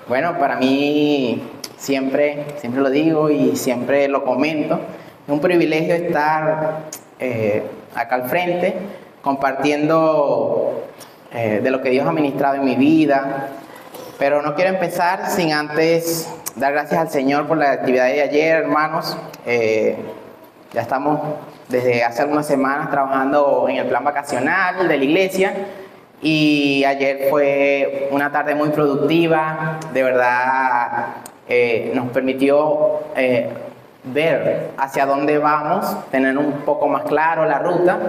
Bueno, para mí siempre lo digo y siempre lo comento. Es un privilegio estar acá al frente compartiendo de lo que Dios ha ministrado en mi vida. Pero no quiero empezar sin antes dar gracias al Señor por la actividad de ayer, hermanos. Ya estamos desde hace algunas semanas trabajando en el plan vacacional de la iglesia. Y ayer fue una tarde muy productiva, de verdad nos permitió ver hacia dónde vamos, tener un poco más claro la ruta.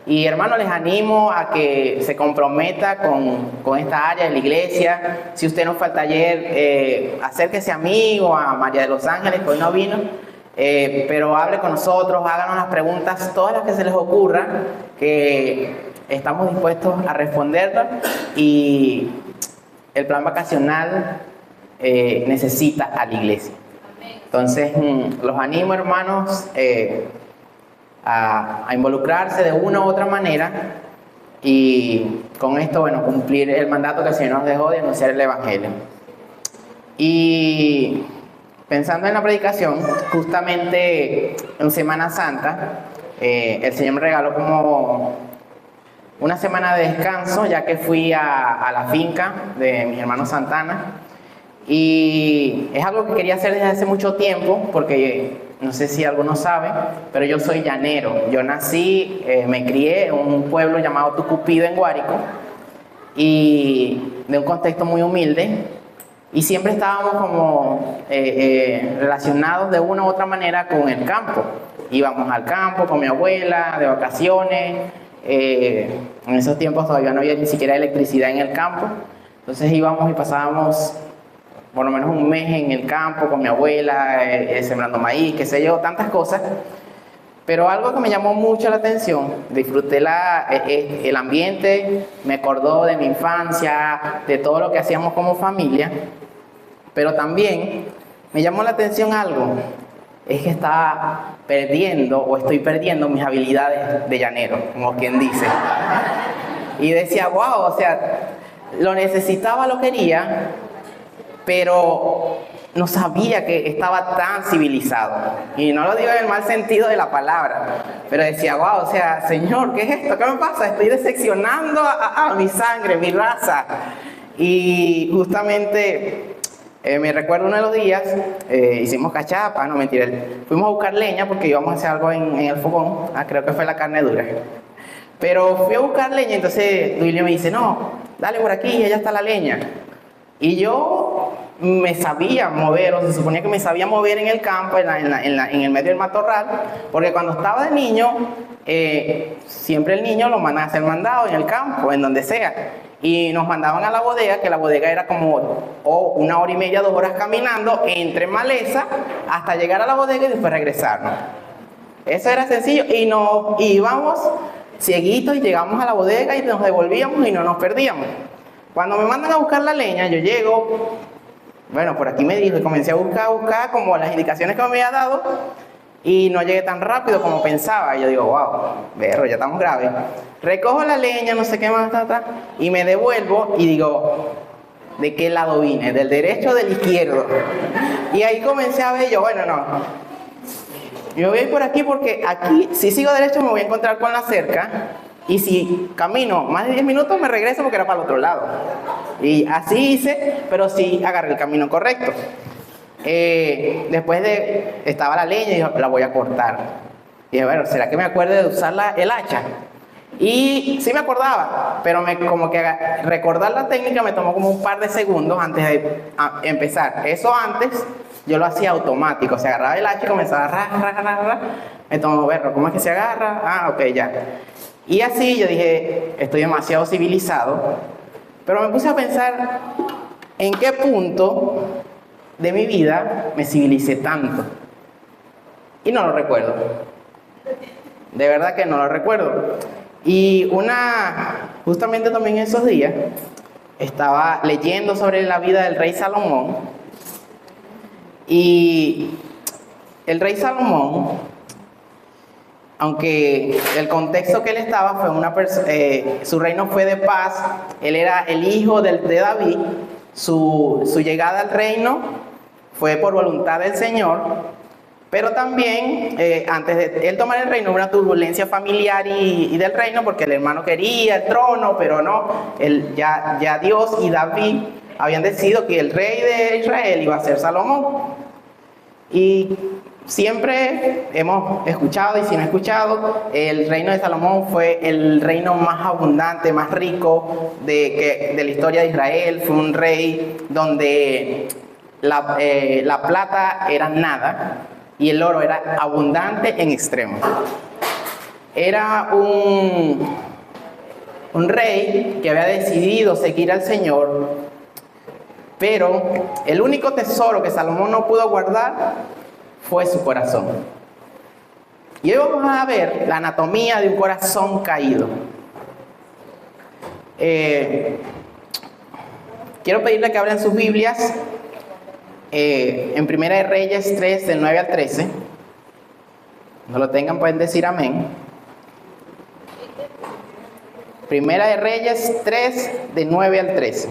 Y hermanos, les animo a que se comprometa con esta área de la iglesia. Si usted no fue al taller, acérquese a mí o a María de los Ángeles, que hoy no vino. Pero hable con nosotros, háganos las preguntas, todas las que se les ocurra, que estamos dispuestos a responderlas. Y el plan vacacional necesita a la iglesia. Entonces, los animo, hermanos, a involucrarse de una u otra manera y con esto, bueno, cumplir el mandato que el Señor nos dejó de anunciar el Evangelio. Y pensando en la predicación, justamente en Semana Santa, el Señor me regaló como una semana de descanso, ya que fui a la finca de mis hermanos Santana. Y es algo que quería hacer desde hace mucho tiempo, porque no sé si algunos saben, pero yo soy llanero. Yo nací, me crié en un pueblo llamado Tucupido, en Guárico, y de un contexto muy humilde. Y siempre estábamos como relacionados de una u otra manera con el campo. Íbamos al campo con mi abuela, de vacaciones. En esos tiempos todavía no había ni siquiera electricidad en el campo. Entonces íbamos y pasábamos por lo menos un mes en el campo con mi abuela, sembrando maíz, qué sé yo, tantas cosas. Pero algo que me llamó mucho la atención, disfruté el ambiente, me acordó de mi infancia, de todo lo que hacíamos como familia. Pero también me llamó la atención algo, es que estaba perdiendo o estoy perdiendo mis habilidades de llanero, como quien dice. Y decía, wow, o sea, lo necesitaba, lo quería, pero no sabía que estaba tan civilizado. Y no lo digo en el mal sentido de la palabra, pero decía, wow, o sea, Señor, ¿qué es esto? ¿Qué me pasa? Estoy decepcionando a mi sangre, mi raza. Y justamente me recuerdo uno de los días, hicimos cachapa, no mentira, fuimos a buscar leña porque íbamos a hacer algo en el fogón, creo que fue la carne dura. Pero fui a buscar leña, entonces Duilio me dice, no, dale por aquí, allá está la leña. Y yo me sabía mover, o se suponía que me sabía mover en el campo, en el medio del matorral, porque cuando estaba de niño, siempre el niño lo mandan a hacer mandado en el campo, en donde sea. Y nos mandaban a la bodega, que la bodega era como 1 hora y media, 2 horas caminando, entre maleza, hasta llegar a la bodega y después regresarnos. Eso era sencillo, y nos íbamos cieguitos y llegamos a la bodega y nos devolvíamos y no nos perdíamos. Cuando me mandan a buscar la leña, yo llego, bueno, por aquí me dijo, y comencé a buscar como las indicaciones que me había dado, y no llegué tan rápido como pensaba. Y yo digo, wow, berro, ya estamos graves. Recojo la leña, no sé qué más, y me devuelvo y digo, ¿de qué lado vine? ¿Del derecho o del izquierdo? Y ahí comencé a ver, yo, bueno, no. Yo voy a ir por aquí porque aquí, si sigo derecho, me voy a encontrar con la cerca. Y si camino más de 10 minutos, me regreso porque era para el otro lado. Y así hice, pero sí agarré el camino correcto. Después estaba la leña y dije, la voy a cortar. Y dije, bueno, ¿será que me acuerdo de usar el hacha? Y sí me acordaba, pero como que recordar la técnica me tomó como un par de segundos antes de empezar. Eso antes yo lo hacía automático, o sea, agarraba el hacha y comenzaba a agarrar. Me tomó, verlo, ¿cómo es que se agarra? Ok, ya. Y así yo dije, estoy demasiado civilizado, pero me puse a pensar en qué punto de mi vida me civilicé tanto. Y no lo recuerdo. De verdad que no lo recuerdo. Y justamente también esos días, estaba leyendo sobre la vida del rey Salomón. Y el rey Salomón, aunque el contexto que él estaba fue su reino fue de paz, él era el hijo de David, Su llegada al reino fue por voluntad del Señor, pero también antes de él tomar el reino hubo una turbulencia familiar y del reino, porque el hermano quería el trono, pero no, ya Dios y David habían decidido que el rey de Israel iba a ser Salomón. Y siempre hemos escuchado, y si no he escuchado, el reino de Salomón fue el reino más abundante, más rico de la historia de Israel. Fue un rey donde la plata era nada y el oro era abundante en extremo. Era un rey que había decidido seguir al Señor, pero el único tesoro que Salomón no pudo guardar fue su corazón. Y hoy vamos a ver la anatomía de un corazón caído. Quiero pedirle que abran sus Biblias en Primera de Reyes 3, del 9 al 13. No lo tengan, pueden decir amén. Primera de Reyes 3, de 9 al 13.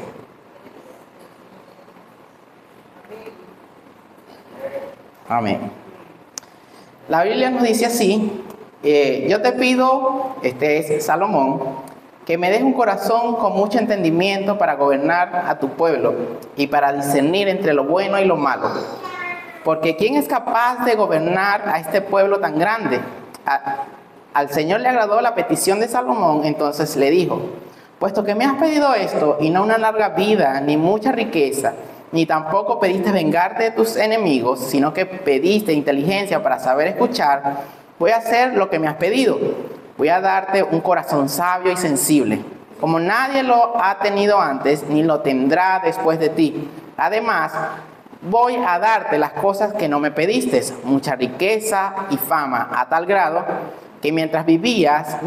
Amén. La Biblia nos dice así: yo te pido, este es Salomón, que me des un corazón con mucho entendimiento para gobernar a tu pueblo y para discernir entre lo bueno y lo malo. Porque ¿quién es capaz de gobernar a este pueblo tan grande? Al Señor le agradó la petición de Salomón, entonces le dijo: puesto que me has pedido esto, y no una larga vida, ni mucha riqueza, ni tampoco pediste vengarte de tus enemigos, sino que pediste inteligencia para saber escuchar, voy a hacer lo que me has pedido. Voy a darte un corazón sabio y sensible, como nadie lo ha tenido antes, ni lo tendrá después de ti. Además, voy a darte las cosas que no me pediste, mucha riqueza y fama, a tal grado que mientras vivas,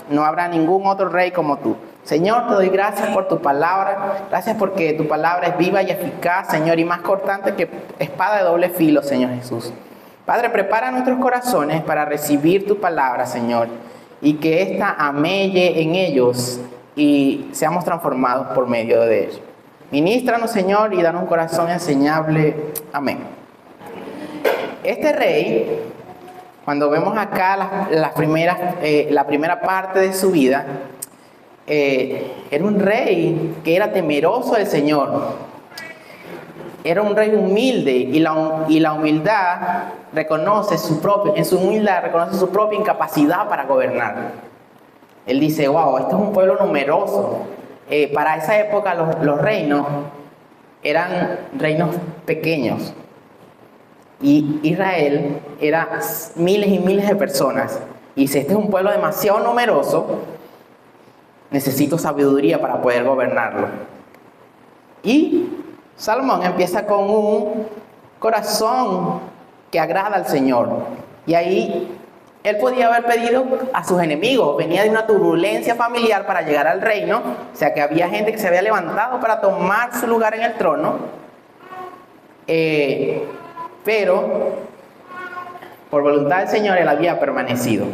no habrá ningún otro rey como tú. Señor, te doy gracias por tu palabra. Gracias porque tu palabra es viva y eficaz, Señor, y más cortante que espada de doble filo, Señor Jesús. Padre, prepara nuestros corazones para recibir tu palabra, Señor, y que ésta amelle en ellos y seamos transformados por medio de ellos. Ministranos, Señor, y danos un corazón enseñable. Amén. Este rey, cuando vemos acá la primera parte de su vida, era un rey que era temeroso del Señor. Era un rey humilde, y la humildad en su humildad reconoce su propia incapacidad para gobernar. Él dice: wow, este es un pueblo numeroso. Para esa época los reinos eran reinos pequeños. Y Israel era miles y miles de personas. Y si este es un pueblo demasiado numeroso, necesito sabiduría para poder gobernarlo. Y Salomón empieza con un corazón que agrada al Señor. Y ahí él podía haber pedido a sus enemigos. Venía de una turbulencia familiar para llegar al reino. O sea que había gente que se había levantado para tomar su lugar en el trono. Pero por voluntad del Señor él había permanecido.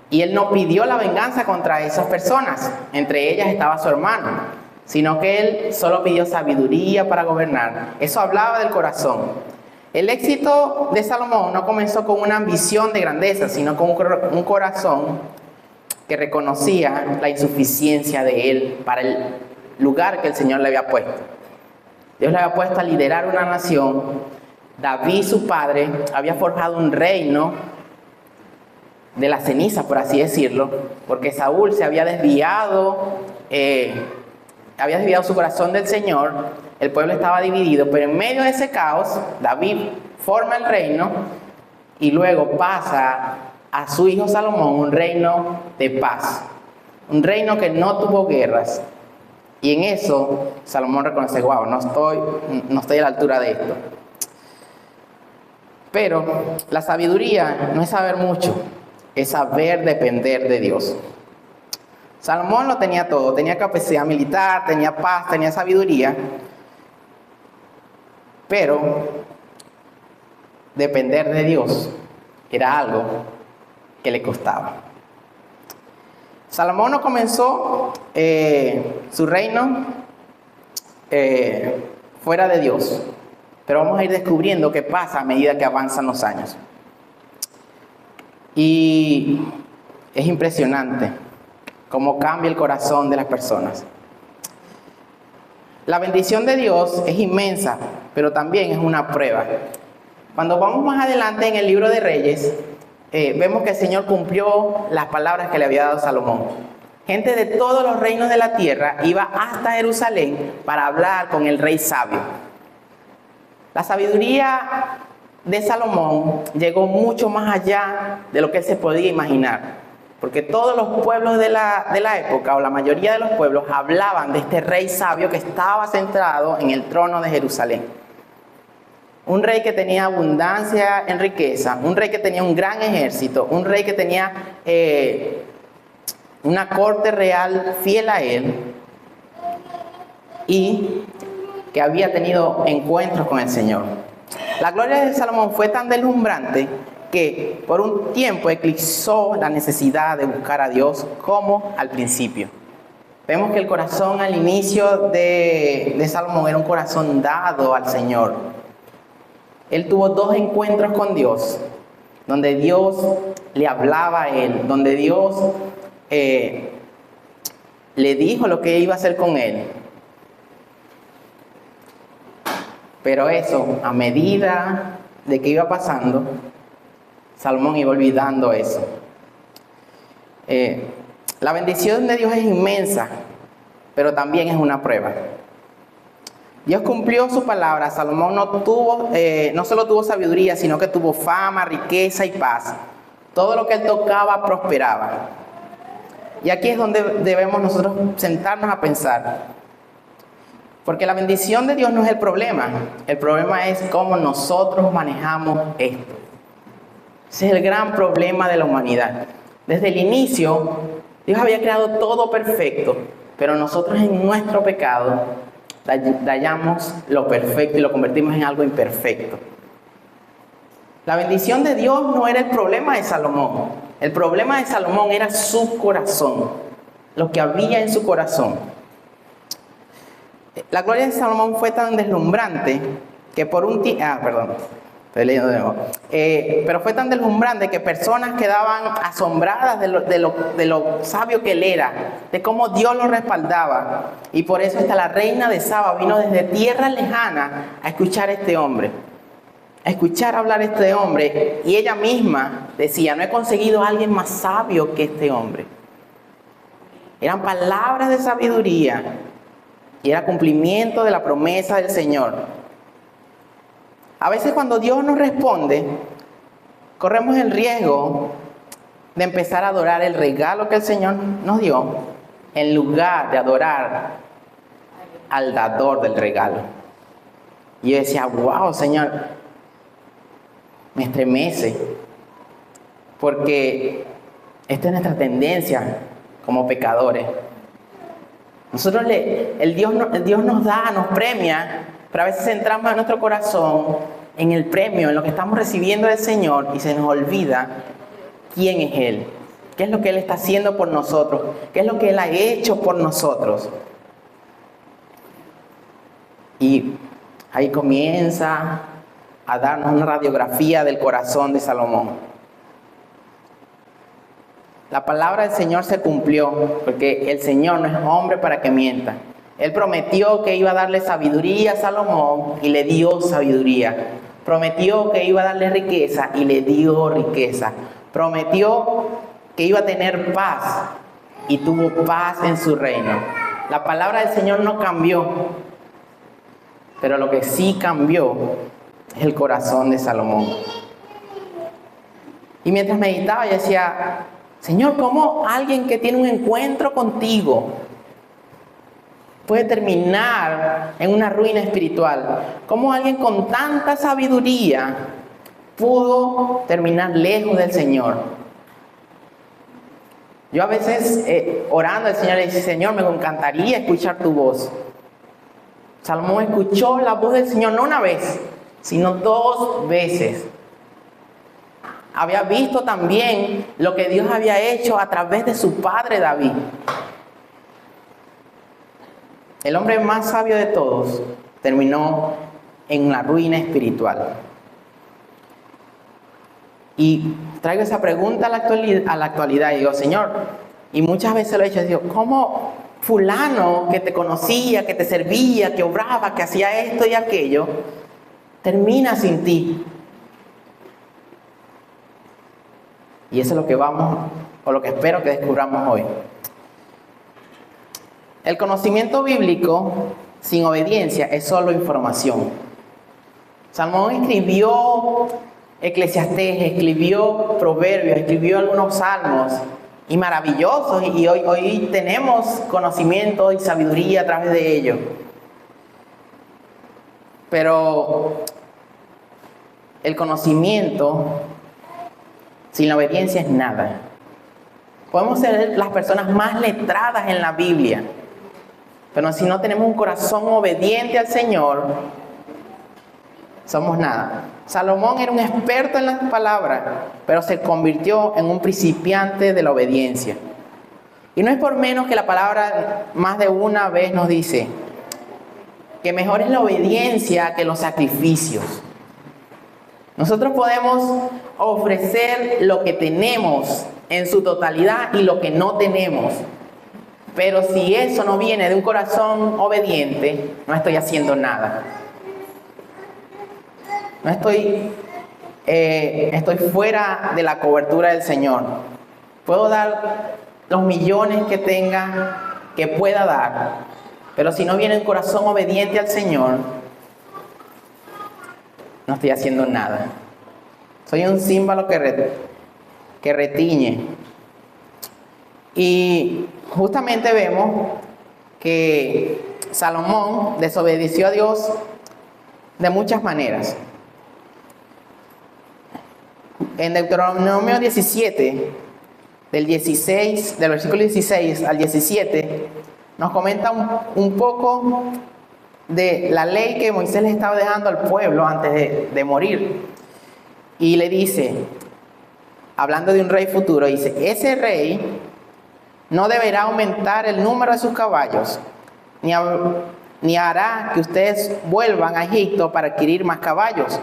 Y él no pidió la venganza contra esas personas. Entre ellas estaba su hermano. Sino que él solo pidió sabiduría para gobernar. Eso hablaba del corazón. El éxito de Salomón no comenzó con una ambición de grandeza, sino con un corazón que reconocía la insuficiencia de él para el lugar que el Señor le había puesto. Dios le había puesto a liderar una nación. David, su padre, había forjado un reino de la ceniza, por así decirlo, porque Saúl se había desviado su corazón del Señor. El pueblo estaba dividido, pero en medio de ese caos, David forma el reino y luego pasa a su hijo Salomón un reino de paz, un reino que no tuvo guerras. Y en eso Salomón reconoce: wow, no estoy a la altura de esto. Pero la sabiduría no es saber mucho, es saber depender de Dios. Salomón lo tenía todo, tenía capacidad militar, tenía paz, tenía sabiduría, pero depender de Dios era algo que le costaba. Salomón no comenzó su reino fuera de Dios. Pero vamos a ir descubriendo qué pasa a medida que avanzan los años. Y es impresionante cómo cambia el corazón de las personas. La bendición de Dios es inmensa, pero también es una prueba. Cuando vamos más adelante en el libro de Reyes, vemos que el Señor cumplió las palabras que le había dado Salomón. Gente de todos los reinos de la tierra iba hasta Jerusalén para hablar con el rey sabio. La sabiduría de Salomón llegó mucho más allá de lo que él se podía imaginar. Porque todos los pueblos de la época, o la mayoría de los pueblos, hablaban de este rey sabio que estaba sentado en el trono de Jerusalén. Un rey que tenía abundancia en riqueza, un rey que tenía un gran ejército, un rey que tenía una corte real fiel a él y que había tenido encuentros con el Señor. La gloria de Salomón fue tan deslumbrante que por un tiempo eclipsó la necesidad de buscar a Dios como al principio. Vemos que el corazón al inicio de Salomón era un corazón dado al Señor. Él tuvo 2 encuentros con Dios, donde Dios le hablaba a él, donde Dios le dijo lo que iba a hacer con él. Pero eso, a medida de que iba pasando, Salomón iba olvidando eso. La bendición de Dios es inmensa, pero también es una prueba. Dios cumplió su palabra. Salomón no solo tuvo sabiduría, sino que tuvo fama, riqueza y paz. Todo lo que él tocaba prosperaba. Y aquí es donde debemos nosotros sentarnos a pensar. Porque la bendición de Dios no es el problema. El problema es cómo nosotros manejamos esto. Ese es el gran problema de la humanidad. Desde el inicio, Dios había creado todo perfecto, pero nosotros en nuestro pecado dañamos lo perfecto y lo convertimos en algo imperfecto. La bendición de Dios no era el problema de Salomón. El problema de Salomón era su corazón, lo que había en su corazón. La gloria de Salomón fue tan deslumbrante que por un tiempo... estoy leyendo de nuevo. Pero fue tan deslumbrante que personas quedaban asombradas de lo sabio que él era, de cómo Dios lo respaldaba. Y por eso hasta la reina de Saba vino desde tierra lejana a escuchar a este hombre, a escuchar hablar a este hombre. Y ella misma decía, no he conseguido a alguien más sabio que este hombre. Eran palabras de sabiduría y era cumplimiento de la promesa del Señor. A veces cuando Dios nos responde, corremos el riesgo de empezar a adorar el regalo que el Señor nos dio, en lugar de adorar al dador del regalo. Y yo decía, wow, Señor, me estremece, porque esta es nuestra tendencia como pecadores. Nosotros el Dios nos da, nos premia, pero a veces centramos en nuestro corazón en el premio, en lo que estamos recibiendo del Señor, y se nos olvida quién es Él, qué es lo que Él está haciendo por nosotros, qué es lo que Él ha hecho por nosotros. Y ahí comienza a darnos una radiografía del corazón de Salomón. La palabra del Señor se cumplió, porque el Señor no es hombre para que mienta. Él prometió que iba a darle sabiduría a Salomón y le dio sabiduría. Prometió que iba a darle riqueza y le dio riqueza. Prometió que iba a tener paz y tuvo paz en su reino. La palabra del Señor no cambió, pero lo que sí cambió es el corazón de Salomón. Y mientras meditaba yo decía, Señor, ¿cómo alguien que tiene un encuentro contigo puede terminar en una ruina espiritual? ¿Cómo alguien con tanta sabiduría pudo terminar lejos del Señor? Yo a veces orando al Señor le dice, Señor, me encantaría escuchar tu voz. Salomón escuchó la voz del Señor no una vez, sino 2 veces. Había visto también lo que Dios había hecho a través de su padre David. el hombre más sabio de todos terminó en la ruina espiritual. Y traigo esa pregunta a la actualidad y digo, Señor, y muchas veces lo he hecho, digo, ¿cómo fulano que te conocía, que te servía, que obraba, que hacía esto y aquello, termina sin ti? Y eso es lo que vamos, o lo que espero que descubramos hoy. El conocimiento bíblico sin obediencia es solo información. Salomón escribió Eclesiastés, escribió Proverbios, escribió algunos salmos y maravillosos, y hoy tenemos conocimiento y sabiduría a través de ellos. Pero el conocimiento sin la obediencia es nada. Podemos ser las personas más letradas en la Biblia, pero si no tenemos un corazón obediente al Señor, somos nada. Salomón era un experto en las palabras, pero se convirtió en un principiante de la obediencia. Y no es por menos que la palabra más de una vez nos dice que mejor es la obediencia que los sacrificios. Nosotros podemos ofrecer lo que tenemos en su totalidad y lo que no tenemos. Pero si eso no viene de un corazón obediente, no estoy haciendo nada. No estoy fuera de la cobertura del Señor. Puedo dar los millones que tenga, que pueda dar, pero si no viene un corazón obediente al Señor, no estoy haciendo nada. Soy un címbalo que retiñe. Y justamente vemos que Salomón desobedeció a Dios de muchas maneras. En Deuteronomio 17, del versículo 16 al 17, nos comenta un poco de la ley que Moisés le estaba dejando al pueblo antes de morir. Y le dice, hablando de un rey futuro, dice, ese rey no deberá aumentar el número de sus caballos, ni hará que ustedes vuelvan a Egipto para adquirir más caballos,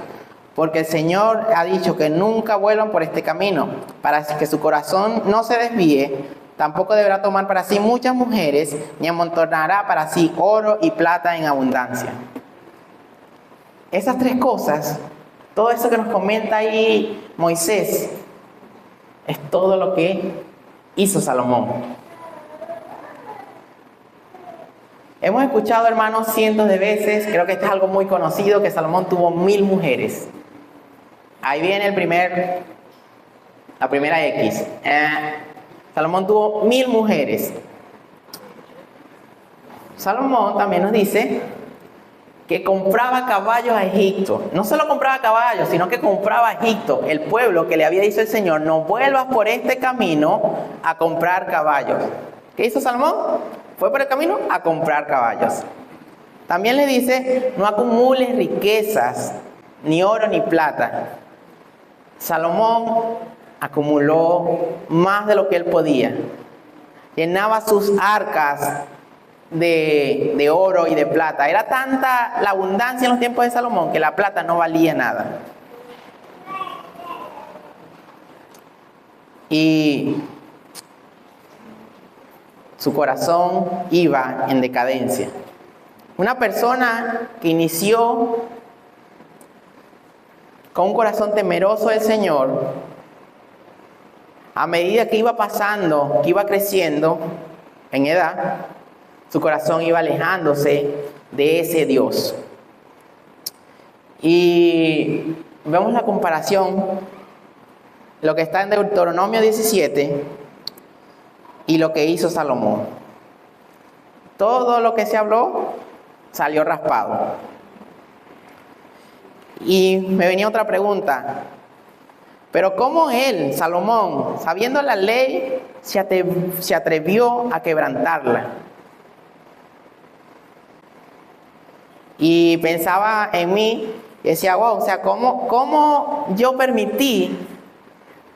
porque el Señor ha dicho que nunca vuelvan por este camino, para que su corazón no se desvíe. Tampoco deberá tomar para sí muchas mujeres, ni amontonará para sí oro y plata en abundancia. Esas tres cosas, todo eso que nos comenta ahí Moisés, es todo lo que hizo Salomón. Hemos escuchado, hermanos, cientos de veces, creo que esto es algo muy conocido, que Salomón tuvo 1000 mujeres. Ahí viene la primera X. Salomón tuvo 1000 mujeres. Salomón también nos dice que compraba caballos a Egipto. No solo compraba caballos, sino que compraba a Egipto, el pueblo que le había dicho el Señor, no vuelvas por este camino a comprar caballos. ¿Qué hizo Salomón? Fue por el camino a comprar caballos. También le dice, no acumules riquezas, ni oro ni plata. Salomón acumuló más de lo que él podía. Llenaba sus arcas de oro y de plata. Era tanta la abundancia en los tiempos de Salomón que la plata no valía nada. Y su corazón iba en decadencia. Una persona que inició con un corazón temeroso del Señor, a medida que iba pasando, que iba creciendo en edad, su corazón iba alejándose de ese Dios. Y vemos la comparación, lo que está en Deuteronomio 17 y lo que hizo Salomón. Todo lo que se habló salió raspado. Y me venía otra pregunta. Pero ¿cómo él, Salomón, sabiendo la ley, se atrevió a quebrantarla? Y pensaba en mí y decía, wow, o sea, ¿cómo yo permití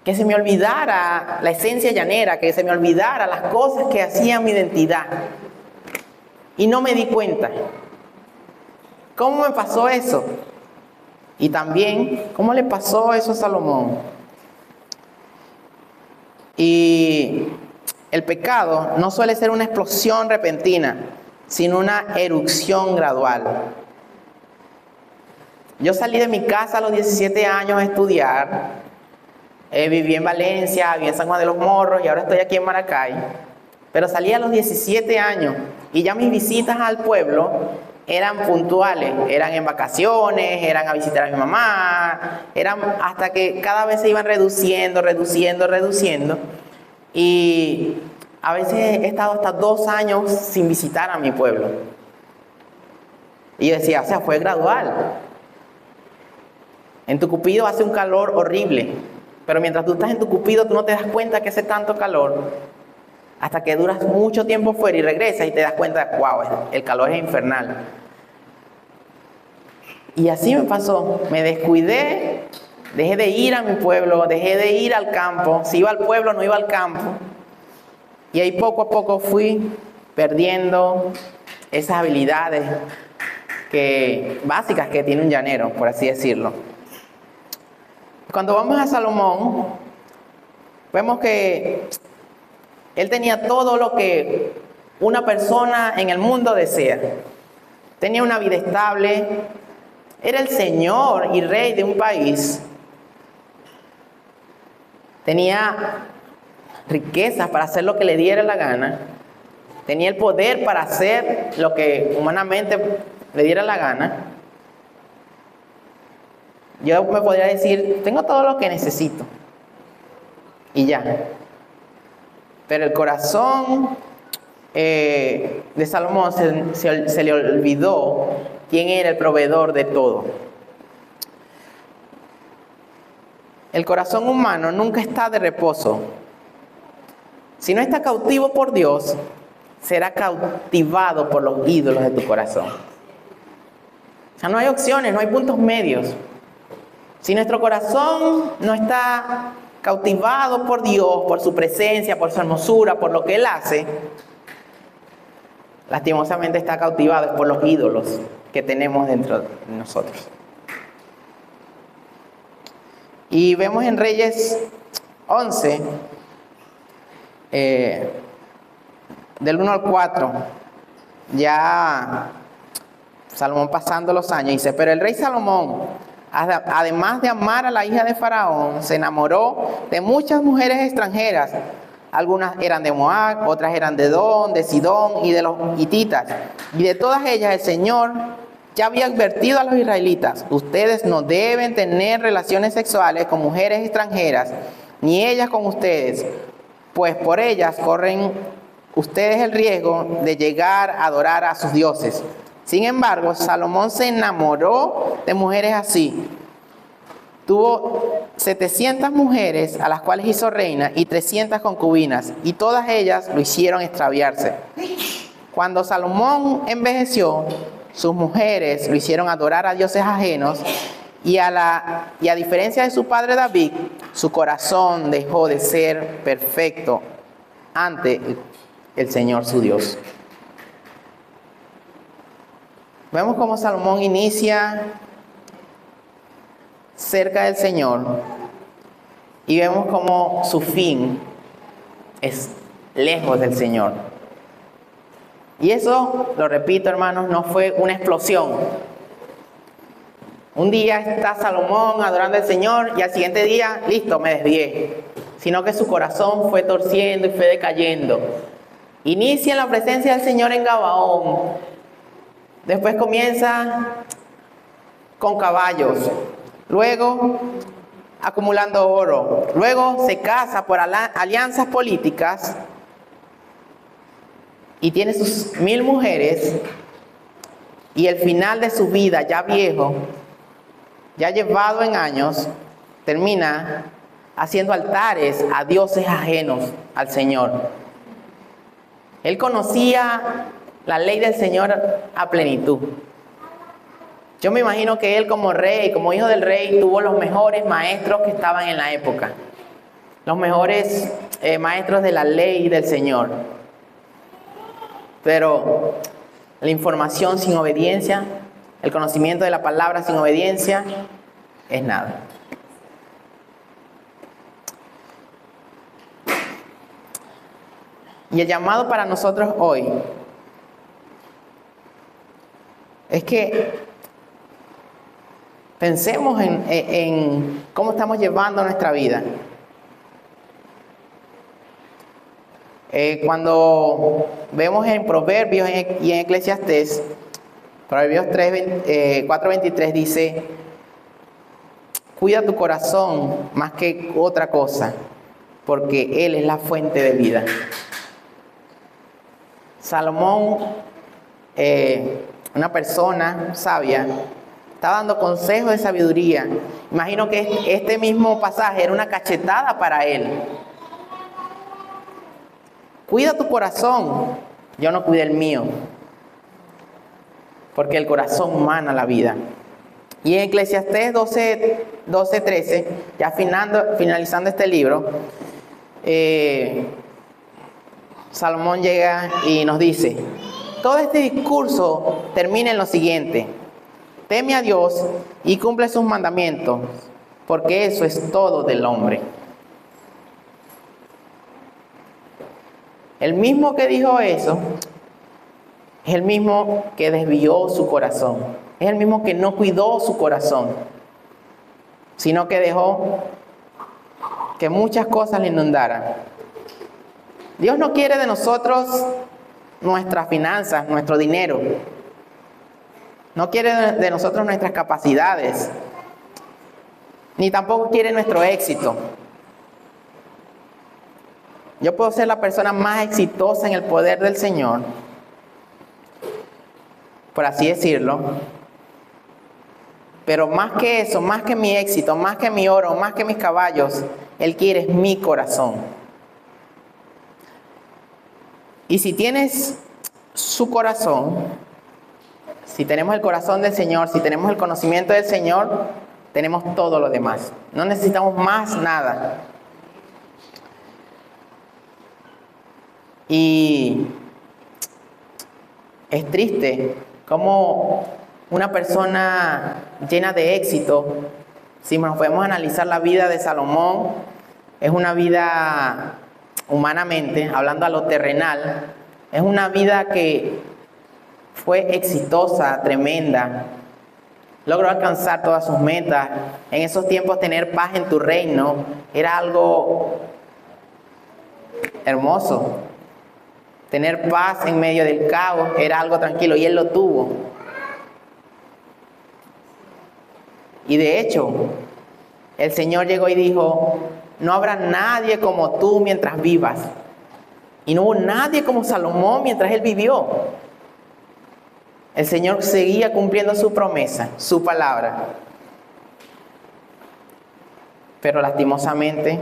que se me olvidara la esencia llanera, que se me olvidara las cosas que hacían mi identidad? y no me di cuenta. ¿Cómo me pasó eso? Y también, ¿cómo le pasó eso a Salomón? Y el pecado no suele ser una explosión repentina, sino una erupción gradual. Yo salí de mi casa a los 17 años a estudiar. Viví en Valencia, viví en San Juan de los Morros y ahora estoy aquí en Maracay. Pero salí a los 17 años y ya mis visitas al pueblo eran puntuales, eran en vacaciones, eran a visitar a mi mamá, eran hasta que cada vez se iban reduciendo. Y a veces he estado hasta 2 años sin visitar a mi pueblo. Y yo decía, o sea, fue gradual. En Tucupido hace un calor horrible, pero mientras tú estás en Tucupido tú no te das cuenta que hace tanto calor hasta que duras mucho tiempo fuera y regresas y te das cuenta, wow, el calor es infernal. Y así me pasó, me descuidé, dejé de ir a mi pueblo, dejé de ir al campo, si iba al pueblo no iba al campo. Y ahí poco a poco fui perdiendo esas habilidades básicas que tiene un llanero, por así decirlo. Cuando vamos a Salomón, vemos que él tenía todo lo que una persona en el mundo desea. Tenía una vida estable, era el señor y rey de un país. Tenía riquezas para hacer lo que le diera la gana. Tenía el poder para hacer lo que humanamente le diera la gana. Yo me podría decir, tengo todo lo que necesito. Y ya. Pero el corazón de Salomón se le olvidó quién era el proveedor de todo. El corazón humano nunca está de reposo. Si no está cautivo por Dios, será cautivado por los ídolos de tu corazón. O sea, no hay opciones, no hay puntos medios. Si nuestro corazón no está cautivado por Dios, por su presencia, por su hermosura, por lo que Él hace, lastimosamente está cautivado por los ídolos que tenemos dentro de nosotros. Y vemos en Reyes 11, del 1 al 4, ya Salomón pasando los años, dice, pero el rey Salomón, además de amar a la hija de Faraón, se enamoró de muchas mujeres extranjeras. Algunas eran de Moab, otras eran de Edom, de Sidón y de los hititas. Y de todas ellas el Señor ya había advertido a los israelitas: ustedes no deben tener relaciones sexuales con mujeres extranjeras, ni ellas con ustedes, pues por ellas corren ustedes el riesgo de llegar a adorar a sus dioses. Sin embargo, Salomón se enamoró de mujeres así. Tuvo 700 mujeres a las cuales hizo reina y 300 concubinas, y todas ellas lo hicieron extraviarse. Cuando Salomón envejeció, sus mujeres lo hicieron adorar a dioses ajenos, y a diferencia de su padre David, su corazón dejó de ser perfecto ante el Señor su Dios. Vemos cómo Salomón inicia cerca del Señor y vemos cómo su fin es lejos del Señor. Y eso, lo repito, hermanos, no fue una explosión. Un día está Salomón adorando al Señor y al siguiente día, listo, me desvié. Sino que su corazón fue torciendo y fue decayendo. Inicia en la presencia del Señor en Gabaón. Después comienza con caballos. Luego acumulando oro. Luego se casa por alianzas políticas y tiene sus 1000 mujeres. Y el final de su vida, ya viejo, ya llevado en años, termina haciendo altares a dioses ajenos al Señor. Él conocía la ley del Señor a plenitud. Yo me imagino que él como rey, como hijo del rey, tuvo los mejores maestros que estaban en la época. Los mejores maestros de la ley del Señor. Pero La información sin obediencia, el conocimiento de la palabra sin obediencia, es nada. Y el llamado para nosotros hoy es que pensemos en cómo estamos llevando nuestra vida. Cuando vemos en Proverbios y en Eclesiastés, Proverbios 4:23 dice: cuida tu corazón más que otra cosa, porque Él es la fuente de vida. Salomón, una persona sabia, está dando consejos de sabiduría. Imagino que este mismo pasaje era una cachetada para él. Cuida tu corazón, yo no cuidé el mío, porque el corazón mana la vida. Y en Eclesiastés 12:13, ya finalizando este libro, Salomón llega y nos dice: todo este discurso termina en lo siguiente: teme a Dios y cumple sus mandamientos, porque eso es todo del hombre. El mismo que dijo eso es el mismo que desvió su corazón. Es el mismo que no cuidó su corazón, sino que dejó que muchas cosas le inundaran. Dios no quiere de nosotros nuestras finanzas, nuestro dinero. No quiere de nosotros nuestras capacidades, ni tampoco quiere nuestro éxito. Yo puedo ser la persona más exitosa en el poder del Señor, por así decirlo, pero más que eso, más que mi éxito, más que mi oro, más que mis caballos, Él quiere mi corazón. Y si tienes su corazón, si tenemos el corazón del Señor, si tenemos el conocimiento del Señor, tenemos todo lo demás. No necesitamos más nada. Y es triste cómo una persona llena de éxito, si nos podemos analizar la vida de Salomón, es una vida humanamente, hablando a lo terrenal, es una vida que fue exitosa, tremenda, logró alcanzar todas sus metas. En esos tiempos tener paz en tu reino era algo hermoso. Tener paz en medio del caos era algo tranquilo, y él lo tuvo. Y de hecho, el Señor llegó y dijo: no habrá nadie como tú mientras vivas. Y no hubo nadie como Salomón mientras él vivió. El Señor seguía cumpliendo su promesa, su palabra. Pero lastimosamente,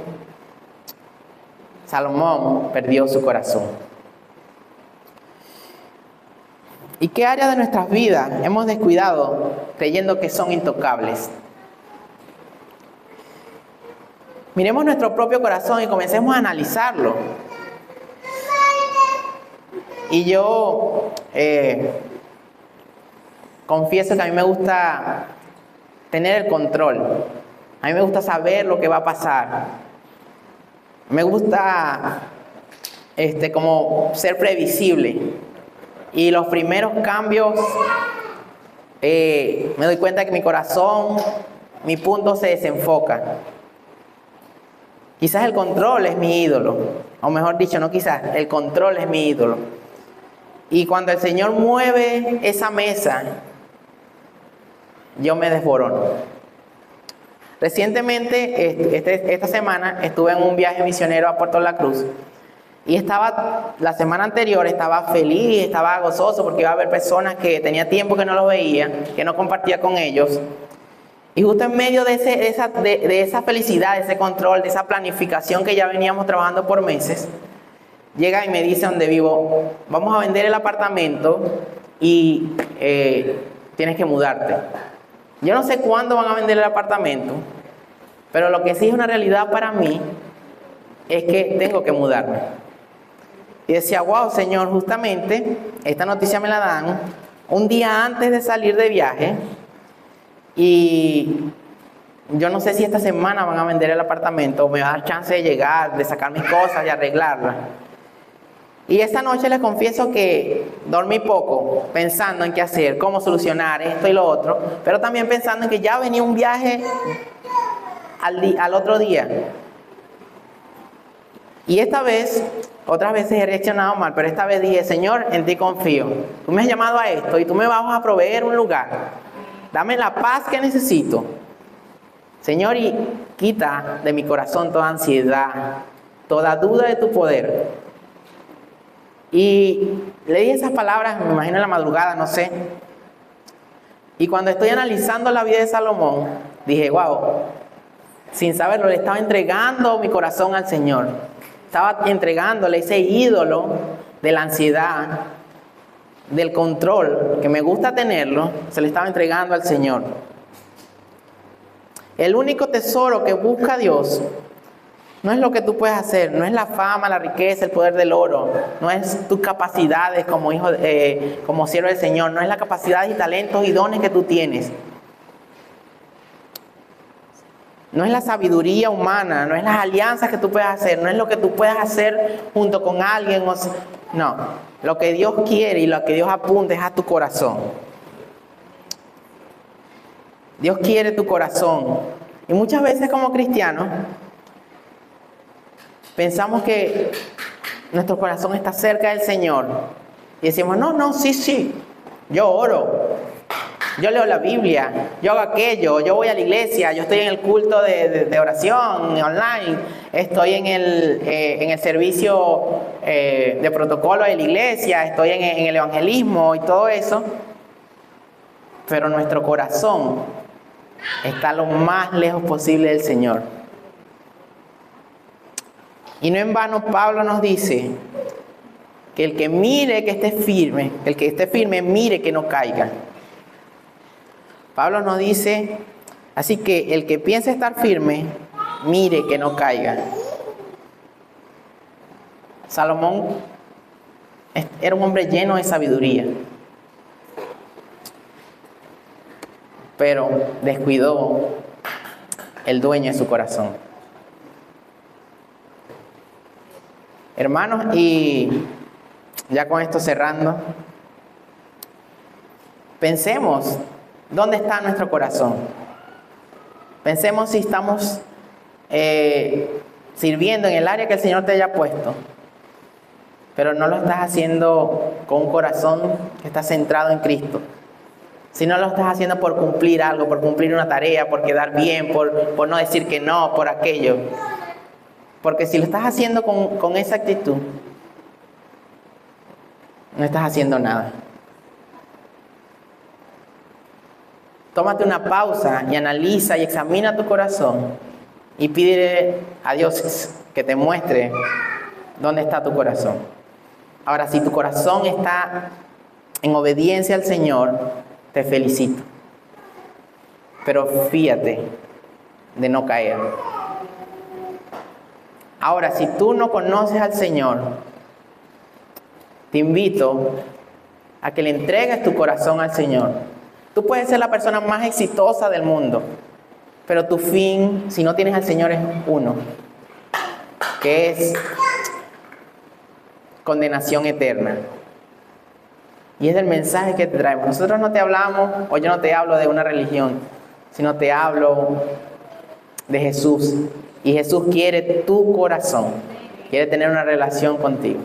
Salomón perdió su corazón. ¿Y qué áreas de nuestras vidas hemos descuidado creyendo que son intocables? Miremos nuestro propio corazón y comencemos a analizarlo. Y yo confieso que a mí me gusta tener el control. A mí me gusta saber lo que va a pasar. Me gusta como ser previsible. Y los primeros cambios, me doy cuenta que mi corazón, mi punto se desenfoca. Quizás el control es mi ídolo, o mejor dicho, no quizás, el control es mi ídolo. Y cuando el Señor mueve esa mesa, yo me desborono. Recientemente, esta semana, estuve en un viaje misionero a Puerto La Cruz. Y la semana anterior estaba feliz, estaba gozoso porque iba a haber personas que tenía tiempo que no los veía, que no compartía con ellos. Y justo en medio de esa felicidad, de ese control, de esa planificación que ya veníamos trabajando por meses, llega y me dice donde vivo: vamos a vender el apartamento y tienes que mudarte. Yo no sé cuándo van a vender el apartamento, pero lo que sí es una realidad para mí es que tengo que mudarme. Y decía, wow, Señor, justamente esta noticia me la dan un día antes de salir de viaje. Y yo no sé si esta semana van a vender el apartamento o me va a dar chance de llegar, de sacar mis cosas y arreglarlas. Y esa noche les confieso que dormí poco, pensando en qué hacer, cómo solucionar esto y lo otro, pero también pensando en que ya venía un viaje al otro día. Y esta vez, otras veces he reaccionado mal, pero esta vez dije, Señor, en ti confío. Tú me has llamado a esto y tú me vas a proveer un lugar. Dame la paz que necesito. Señor, y quita de mi corazón toda ansiedad, toda duda de tu poder. Y leí esas palabras, me imagino en la madrugada, no sé. Y cuando estoy analizando la vida de Salomón, dije, wow, sin saberlo, le estaba entregando mi corazón al Señor. Estaba entregándole ese ídolo de la ansiedad, del control, que me gusta tenerlo, se le estaba entregando al Señor. El único tesoro que busca Dios no es lo que tú puedes hacer, no es la fama, la riqueza, el poder del oro, no es tus capacidades como hijo, como siervo del Señor, no es las capacidades y talentos y dones que tú tienes. No es la sabiduría humana, no es las alianzas que tú puedes hacer, no es lo que tú puedas hacer junto con alguien. No, lo que Dios quiere y lo que Dios apunta es a tu corazón. Dios quiere tu corazón. Y muchas veces como cristianos pensamos que nuestro corazón está cerca del Señor. Y decimos, no, sí, yo oro. Yo leo la Biblia, yo hago aquello, yo voy a la iglesia, yo estoy en el culto de oración online, estoy en el servicio de protocolo de la iglesia, estoy en el evangelismo y todo eso. Pero nuestro corazón está lo más lejos posible del Señor. Y no en vano Pablo nos dice que el que mire que esté firme, el que esté firme mire que no caiga. Pablo nos dice, así que el que piense estar firme, mire que no caiga. Salomón era un hombre lleno de sabiduría, pero descuidó el dueño de su corazón. Hermanos, y ya con esto cerrando, pensemos, ¿dónde está nuestro corazón? Pensemos si estamos sirviendo en el área que el Señor te haya puesto, pero no lo estás haciendo con un corazón que está centrado en Cristo. Si no lo estás haciendo por cumplir algo, por cumplir una tarea, por quedar bien, por no decir que no, por aquello. Porque si lo estás haciendo con esa actitud, no estás haciendo nada. Tómate una pausa y analiza y examina tu corazón y pídele a Dios que te muestre dónde está tu corazón. Ahora, si tu corazón está en obediencia al Señor, te felicito. Pero fíjate de no caer. Ahora, si tú no conoces al Señor, te invito a que le entregues tu corazón al Señor. Tú puedes ser la persona más exitosa del mundo, pero tu fin, si no tienes al Señor, es uno, que es condenación eterna. Y es el mensaje que te traemos. Nosotros no te hablamos, o yo no te hablo de una religión, sino te hablo de Jesús. Y Jesús quiere tu corazón, quiere tener una relación contigo.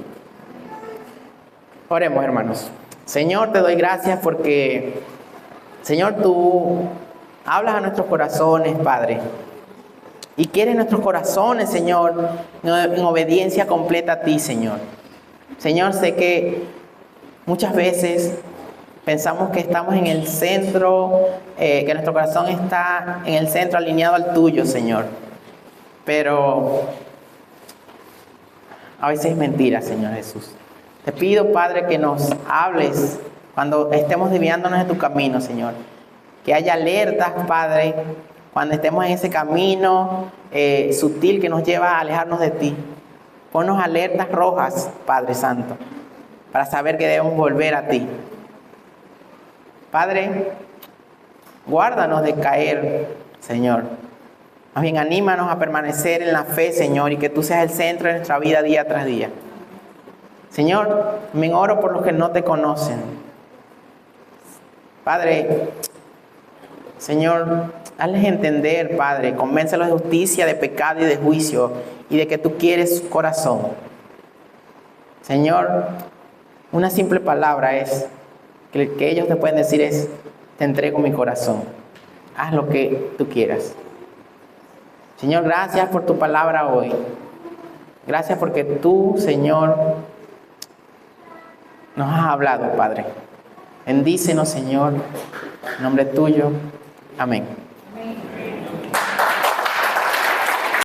Oremos, hermanos. Señor, te doy gracias porque, Señor, tú hablas a nuestros corazones, Padre. Y quieres nuestros corazones, Señor, en obediencia completa a ti, Señor. Señor, sé que muchas veces pensamos que estamos en el centro, que nuestro corazón está en el centro alineado al tuyo, Señor. Pero a veces es mentira, Señor Jesús. Te pido, Padre, que nos hables cuando estemos desviándonos de tu camino, Señor. Que haya alertas, Padre, cuando estemos en ese camino sutil que nos lleva a alejarnos de ti. Ponnos alertas rojas, Padre Santo, para saber que debemos volver a ti. Padre, guárdanos de caer, Señor. Más bien, anímanos a permanecer en la fe, Señor, y que tú seas el centro de nuestra vida día tras día. Señor, me oro por los que no te conocen. Padre, Señor, hazles entender, Padre, convéncelos de justicia, de pecado y de juicio, y de que tú quieres su corazón. Señor, una simple palabra es, que ellos te pueden decir es, te entrego mi corazón. Haz lo que tú quieras. Señor, gracias por tu palabra hoy. Gracias porque tú, Señor, nos has hablado, Padre. Bendícenos, Señor, en nombre tuyo. Amén.